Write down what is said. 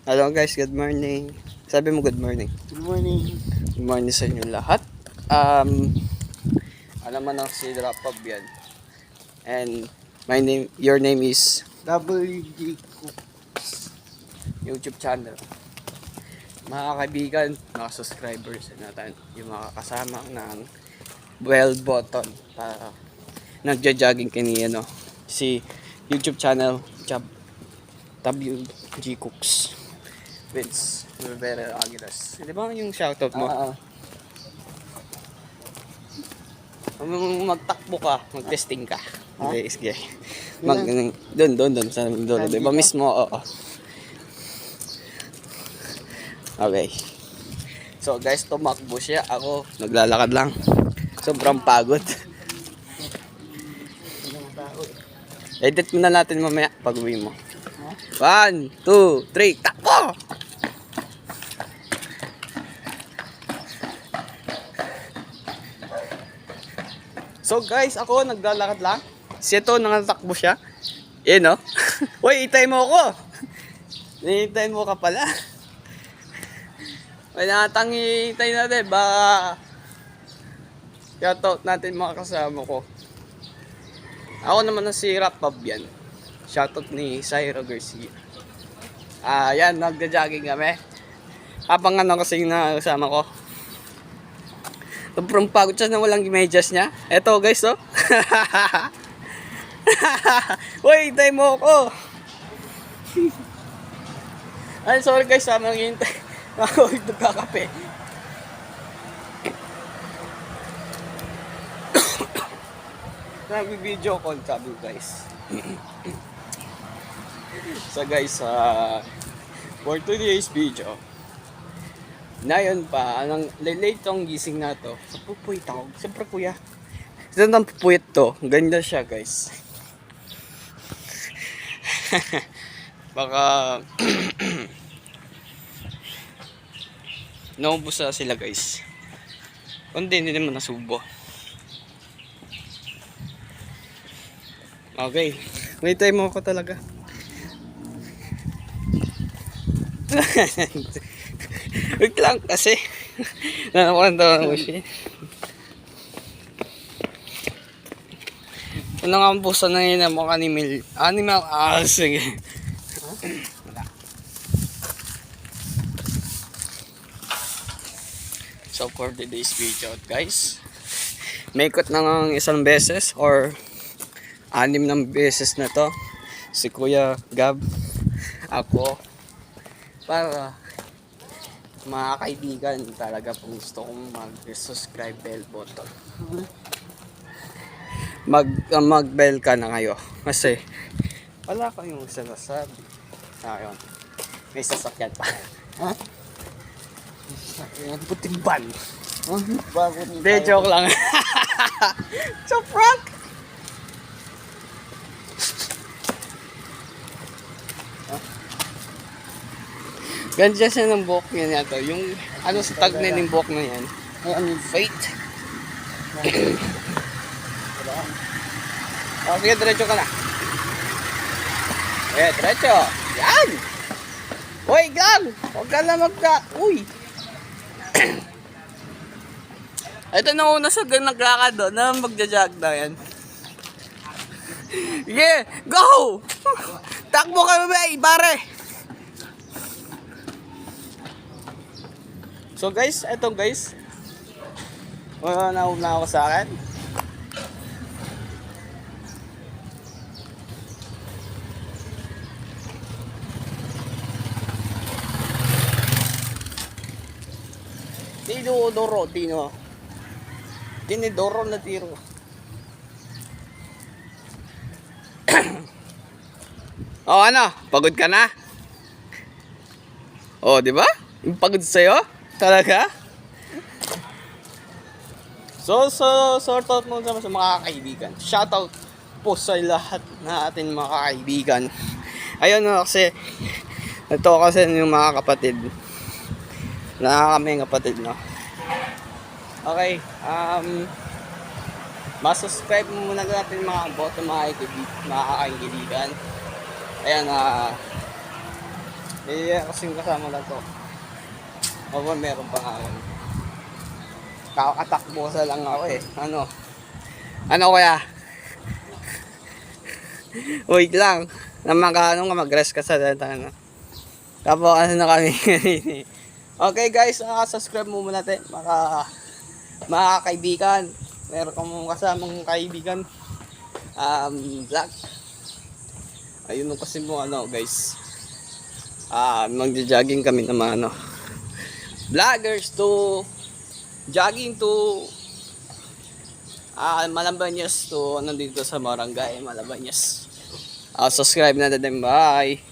Hello guys, good morning. Sabi mo good morning. Good morning. Good morning sa inyo lahat. Alam mo na si Rapab yan. And your name is WG Cook. YouTube channel. Mga kaibigan, mga subscribers natin, yung mga kasama ng bell button para nagja-jogging kanina, si YouTube channel WG Cooks. Vince Rivera Aguilas. Di ba yung shoutout mo? Magtakbo ka, mag-testing ka. Okay, sige. Doon sa dulo. Di ba mismo? Oo. Okay. So guys, tumakbo siya. Ako, naglalakad lang. Sobrang pagod. Edit mo na natin mamaya pag uwi mo. 1, 2, 3, takbo! So guys, ako naglalakad lang. Si ito, nangatakbo siya. Eh no? Uy, itay mo ako! Itay mo ka pala. May natang itay natin. Baka shoutout natin mga kasama ko. Ako naman na si Rapab yan. Shoutout ni Syro Garcia. Yan, nagja-jogging kami. Habang kasi yung nakasama ko. Sobrang pagod siya na walang medyas niya. Eto guys, oh. Uy, hintay mo ako. Ay, sorry guys, sama ng hintay. Ako, nagkakape. Nag-video call sabi guys. So guys, for today's video, na yun pa, late tong gising na to. Sa pupuyit ako. Siyempre kuya. Ito nang pupuyit to. Ganda siya guys. Baka naubos na sila guys. Kundi hindi naman nasubo. Okay. May time mo ako talaga. Wait lang kasi nanakwanta mo siya. Ano nga ang puso na yun mo animal. Sige. So for today's video guys, may ikot na ng isang beses or 6 na beses na to si Kuya Gab, ako, para mga kaibigan talaga kung gusto kong mag-subscribe bell button. Mag-bell ka na kayo kasi wala kayong sinasabi. Ayun. May sasakyan pa. Ha? Sasakyan puting ban. Hindi, joke lang. So prank. Ganda siya ng buhok niya to. Yung ano sa tag na yung buhok na yan. Ay, ano yung fate. Okay, diretso ka na. Eh, diretso. Yan! Uy, gang! Huwag ka na Uy! Ito na una sa naglakad doon na magja-jog na yan. Yeah! Go! Takbo ka ba, pare! So guys, eto guys. Nauna ako sa akin. Tinidoro na tiro. Oh, ano? Pagod ka na? Oh, di ba? Yung pagod sa'yo? Talaga? So shoutout mo sa mga kaibigan. Shoutout po sa lahat na ating mga kaibigan. Ayun kasi ito kasi yung mga kapatid. Kami kapatid, no. Okay, subscribe mo muna natin mga boto, mga kaibigan. Ayan, Eh, kasing kasama na to. Oo, meron pa nga yun. Kakatakbo sa lang ako eh. Ano kaya? Wait lang. Mag-rest ka sa data. Tapos na kami. Okay guys, subscribe mo muna natin. Mga kaibigan. Meron kang kasamang kaibigan. Vlog. Ayun kasi mo guys. Magja-jogging kami ng mga vloggers to jogging to Malambanyas to nandito sa Barangay Malambanyas. Subscribe na din. Bye.